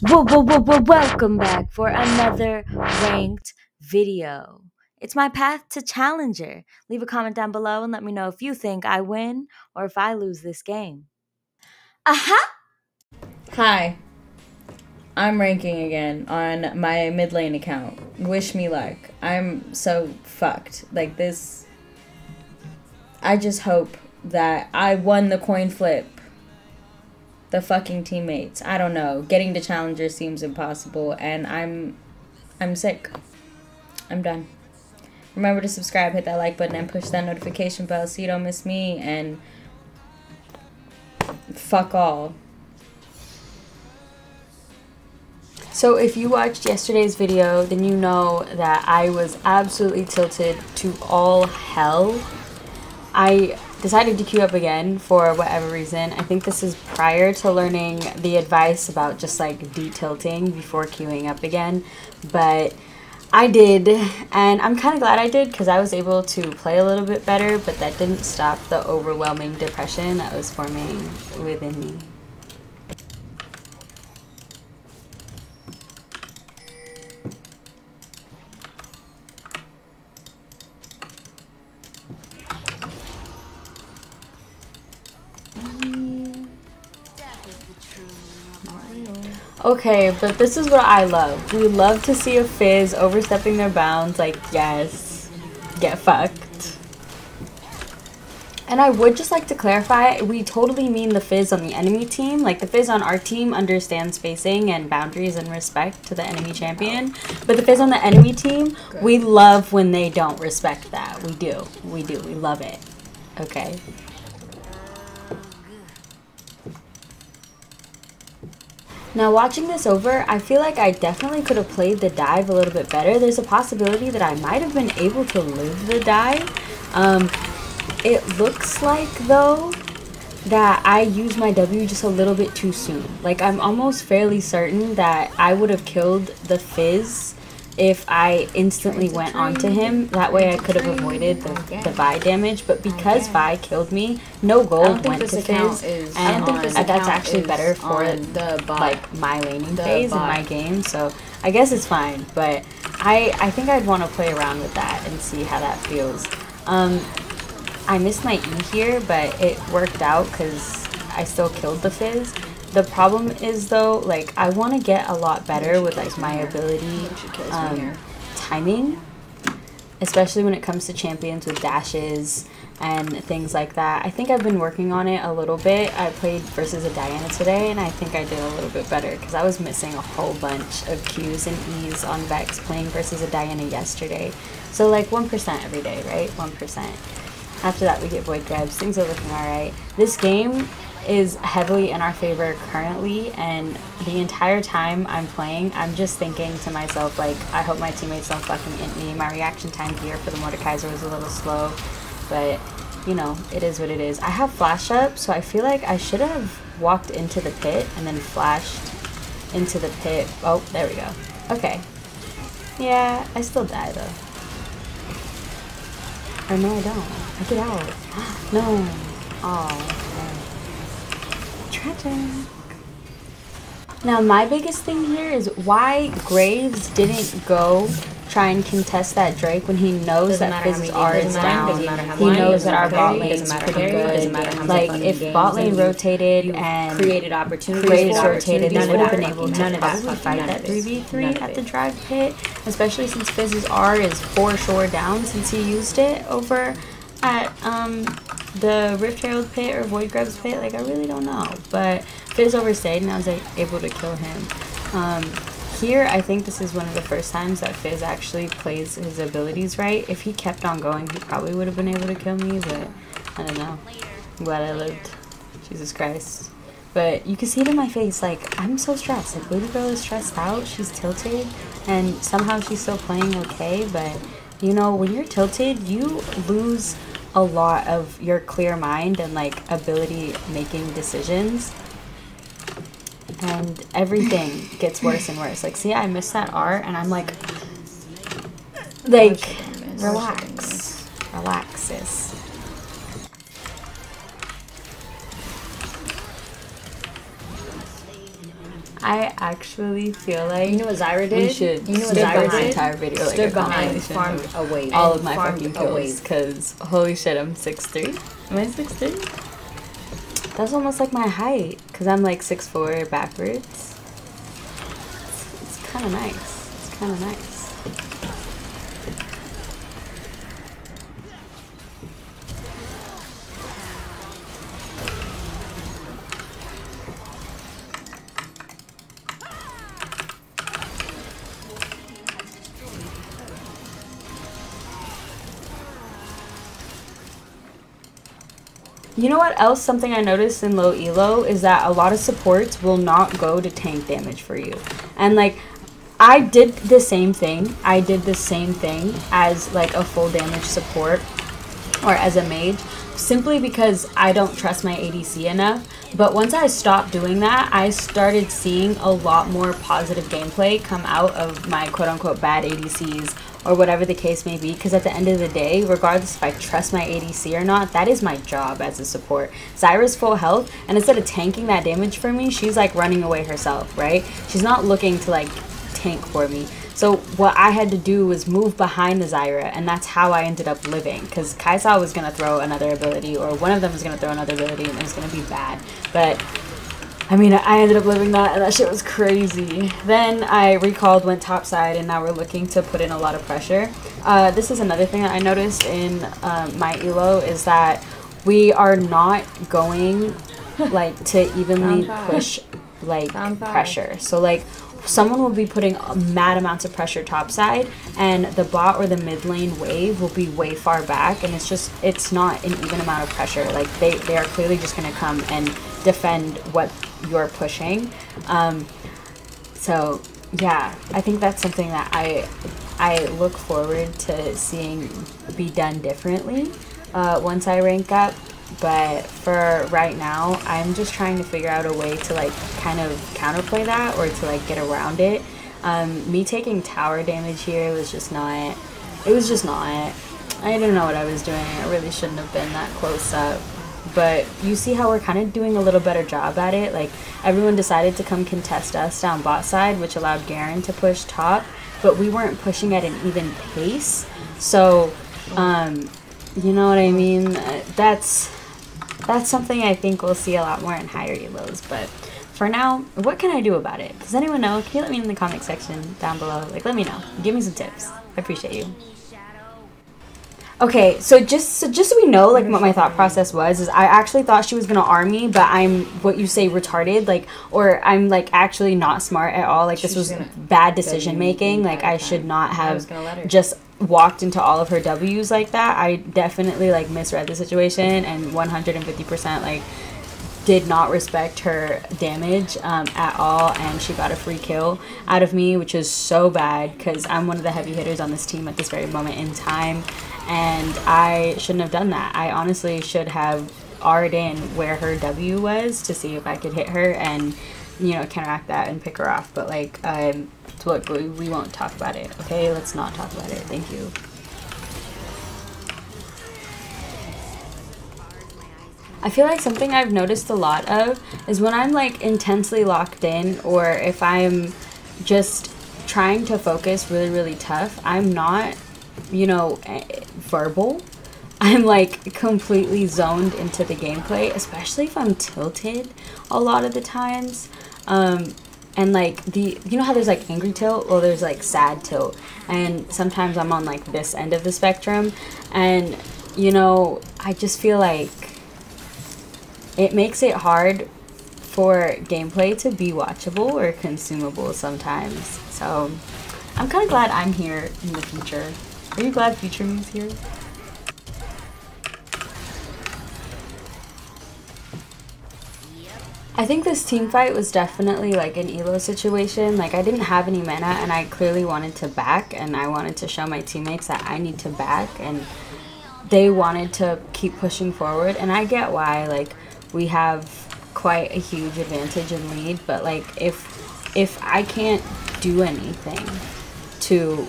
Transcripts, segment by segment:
Welcome back for another ranked video. It's my path to challenger. Leave a comment down below and let me know if you think I win or if I lose this game. Aha! Hi, I'm ranking again on my Midlane account. Wish me luck. I'm so fucked. Like this, I just hope that I won the coin flip. The fucking teammates. I don't know. Getting to challenger seems impossible and I'm sick. I'm done. Remember to subscribe, hit that like button, and push that notification bell so you don't miss me, and fuck all. So if you watched yesterday's video, then you know that I was absolutely tilted to all hell. I decided to queue up again for whatever reason. I think this is prior to learning the advice about just like de-tilting before queuing up again, but I did, and I'm kind of glad I did because I was able to play a little bit better, but that didn't stop the overwhelming depression that was forming within me. Okay, but this is what I love. We love to see a Fizz overstepping their bounds. Like, yes, get fucked. And I would just like to clarify, we totally mean the Fizz on the enemy team. Like, the Fizz on our team understands spacing and boundaries and respect to the enemy champion. But the Fizz on the enemy team, we love when they don't respect that. We do. We do. We love it. Okay. Now watching this over, I feel like I definitely could have played the dive a little bit better. There's a possibility that I might have been able to live the dive. It looks like, though, that I used my W just a little bit too soon. Like, I'm almost fairly certain that I would have killed the Fizz if I instantly went onto him. That way I could have avoided the Vi damage, but because Vi killed me, no gold went to Fizz, and that's actually better for the like my laning phase in my game, so I guess it's fine, but I think I'd want to play around with that and see how that feels. I missed my E here, but it worked out because I still killed the Fizz. The problem is, though, like, I want to get a lot better with, like, my ability timing, especially when it comes to champions with dashes and things like that. I think I've been working on it a little bit. I played versus a Diana today, and I think I did a little bit better because I was missing a whole bunch of Qs and Es on Vex playing versus a Diana yesterday. So, like, 1% every day, right? 1%. After that, we get void grabs. Things are looking alright. This game is heavily in our favor currently, and the entire time I'm playing, I'm just thinking to myself, like, I hope my teammates don't fucking int me. My reaction time here for the Mordekaiser was a little slow, but, you know, it is what it is. I have flash up, so I feel like I should have walked into the pit and then flashed into the pit. Oh, there we go. Okay. Yeah, I still die, though. Or no, I don't. I get out. No. Oh, tragic. Now my biggest thing here is why Graves didn't go try and contest that Drake when he knows that Fizz's R is down. He knows that our bot lane is pretty good. Like, if bot lane rotated and created opportunities, Graves rotated, they would have been able to probably fight that 3v3 at the drive pit, especially since Fizz's R is for sure down since he used it over at the Rift Herald pit or Void Grub's pit. Like, I really don't know, but Fizz overstayed and I was like able to kill him. Here I think this is one of the first times that Fizz actually plays his abilities right. If he kept on going, he probably would have been able to kill me, but I don't know. I'm glad I lived. Jesus Christ. But you can see it in my face, like, I'm so stressed. Like, baby girl is stressed out, she's tilted, and somehow she's still playing okay, but you know, when you're tilted, you lose a lot of your clear mind and, like, ability making decisions, and everything gets worse and worse. Like, see, I missed that R, and I'm like, relax. Relax, sis. I actually feel like you know what Zyra did? we should you know what stood Zyra behind did? entire video like Stood a behind, compilation farmed of a wave. all of my Farmed fucking a kills wave. because holy shit, I'm 6'3". Am I 6'3"? That's almost like my height because I'm like 6'4" backwards. It's kind of nice. It's kind of nice. You know what else, something I noticed in low elo is that a lot of supports will not go to tank damage for you. And like, I did the same thing. I did the same thing as like a full damage support or as a mage, simply because I don't trust my ADC enough. But once I stopped doing that, I started seeing a lot more positive gameplay come out of my quote-unquote bad ADCs or whatever the case may be, because at the end of the day, regardless if I trust my ADC or not, that is my job as a support. Zyra's full health, and instead of tanking that damage for me, she's like running away herself, right? She's not looking to like tank for me. So what I had to do was move behind the Zyra, and that's how I ended up living, because Kaisa was going to throw another ability, or one of them was going to throw another ability, and it was going to be bad. But I mean, I ended up living that, and that shit was crazy. Then I recalled, went topside, and now we're looking to put in a lot of pressure. This is another thing that I noticed in my elo is that we are not going like to evenly push like pressure. So like someone will be putting mad amounts of pressure topside, and the bot or the mid lane wave will be way far back, and it's not an even amount of pressure. Like they are clearly just going to come and defend what you're pushing. So yeah, I think that's something that I look forward to seeing be done differently once I rank up. But for right now, I'm just trying to figure out a way to like kind of counterplay that, or to like get around it. Me taking tower damage here was just not, I didn't know what I was doing. I really shouldn't have been that close up. But you see how we're kind of doing a little better job at it. Like everyone decided to come contest us down bot side, which allowed Jhoeraine to push top, but we weren't pushing at an even pace. So, you know what I mean? That's something I think we'll see a lot more in higher elos. But for now, what can I do about it? Does anyone know? Can you let me in the comment section down below? Like, let me know. Give me some tips. I appreciate you. Okay, so just so we know, like, what my thought process was, is I actually thought she was gonna arm me, but I'm, what you say, retarded, like, or I'm, like, actually not smart at all. Like, this was bad decision making. Like, I should not have just walked into all of her W's like that. I definitely, like, misread the situation and 150%, like, did not respect her damage at all, and she got a free kill out of me, which is so bad because I'm one of the heavy hitters on this team at this very moment in time, and I shouldn't have done that. I honestly should have R'd in where her W was to see if I could hit her and, you know, counteract that and pick her off. But like, look, we won't talk about it, okay? Let's not talk about it. Thank you. I feel like something I've noticed a lot of is when I'm like intensely locked in, or if I'm just trying to focus really, really tough, I'm not, you know, verbal. I'm like completely zoned into the gameplay, especially if I'm tilted a lot of the times. And like you know how there's like angry tilt? Well, there's like sad tilt. And sometimes I'm on like this end of the spectrum. And, you know, I just feel like it makes it hard for gameplay to be watchable or consumable sometimes. So I'm kind of glad I'm here in the future. Are you glad Future Me's here? I think this team fight was definitely like an elo situation. Like, I didn't have any mana, and I clearly wanted to back, and I wanted to show my teammates that I need to back, and they wanted to keep pushing forward. And I get why, like, we have quite a huge advantage in lead, but like if I can't do anything to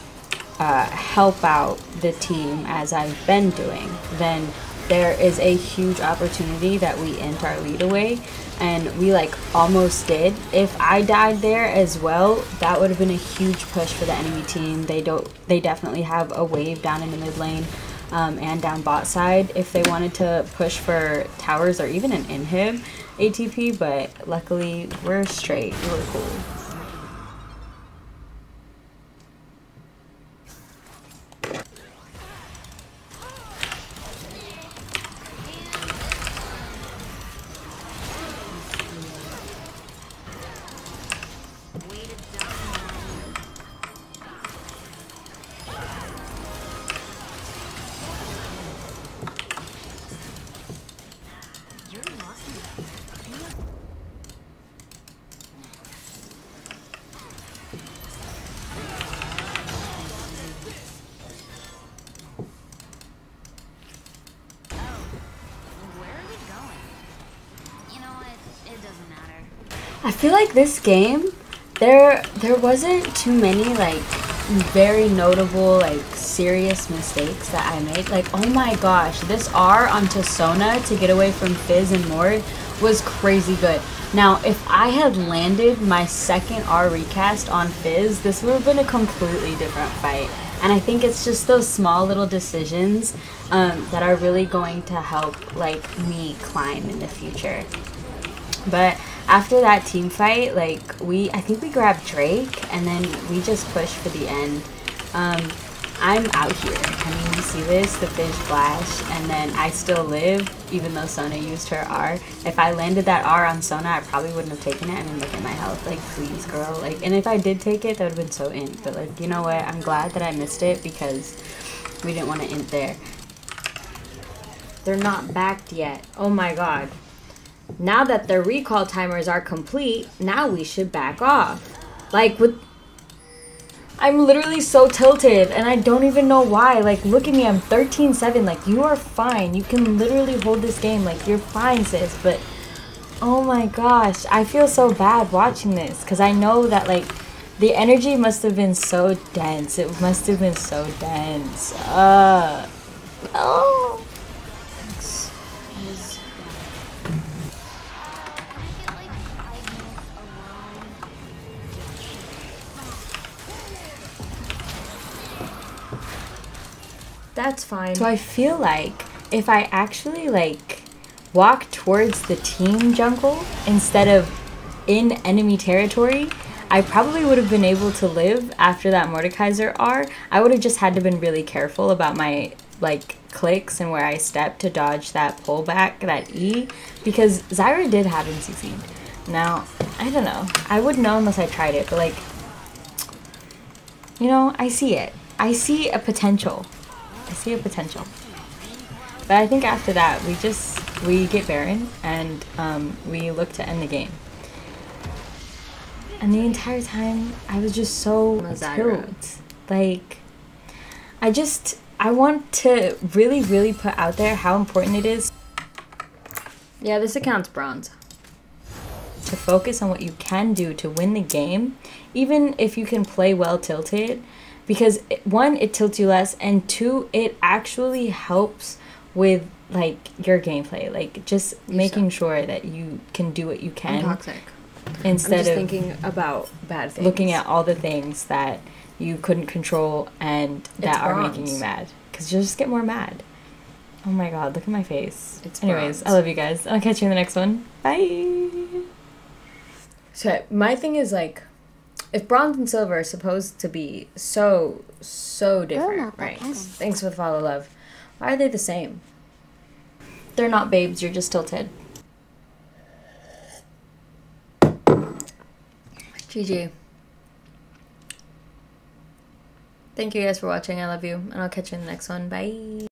help out the team as I've been doing, then there is a huge opportunity that we int our lead away, and we like almost did. If I died there as well, that would have been a huge push for the enemy team. They definitely have a wave down in the mid lane and down bot side if they wanted to push for towers or even an inhib ATP, but luckily we're straight. We're cool. I feel like this game, there wasn't too many like very notable like serious mistakes that I made. Like, oh my gosh, this R onto Sona to get away from Fizz and Mord was crazy good. Now, if I had landed my second R recast on Fizz, this would have been a completely different fight. And I think it's just those small little decisions that are really going to help like me climb in the future. But after that team fight, like I think we grabbed Drake and then we just pushed for the end. I'm out here. I mean, you see this, the Fizz flash, and then I still live even though Sona used her R. If I landed that R on Sona, I probably wouldn't have taken it. I mean, look at my health. Like, please, girl. Like, and if I did take it, that would have been so int. But like, you know what? I'm glad that I missed it because we didn't want to int there. They're not backed yet. Oh my god. Now that their recall timers are complete, now we should back off. Like, I'm literally so tilted, and I don't even know why. Like, look at me, I'm 13-7. Like, you are fine. You can literally hold this game. Like, you're fine, sis. But, oh my gosh, I feel so bad watching this. Because I know that, like, the energy must have been so dense. It must have been so dense. Oh. That's fine. So I feel like if I actually like walk towards the team jungle instead of in enemy territory, I probably would have been able to live after that Mordekaiser R. I would have just had to been really careful about my like clicks and where I stepped to dodge that pullback, that E, because Jhoeraine did have him succeed. Now, I don't know. I wouldn't know unless I tried it, but like, you know, I see it. I see a potential. I see a potential. But I think after that, we get Baron and we look to end the game. And the entire time, I was just so tilt. Like, I want to really, really put out there how important it is. Yeah, this account's bronze. To focus on what you can do to win the game, even if you can play well tilted. Because one, it tilts you less, and two, it actually helps with like your gameplay, like just making sure that you can do what you can. I'm toxic. Instead I'm just of thinking about bad things. looking at all the things that you couldn't control and that are making you mad, because you'll just get more mad. Oh my god, look at my face. Anyways, I love you guys. I'll catch you in the next one. Bye. So my thing is like, if bronze and silver are supposed to be so different, right? Thanks for the follow, love. Why are they the same? They're not babes, you're just tilted. GG. Thank you guys for watching. I love you, and I'll catch you in the next one. Bye.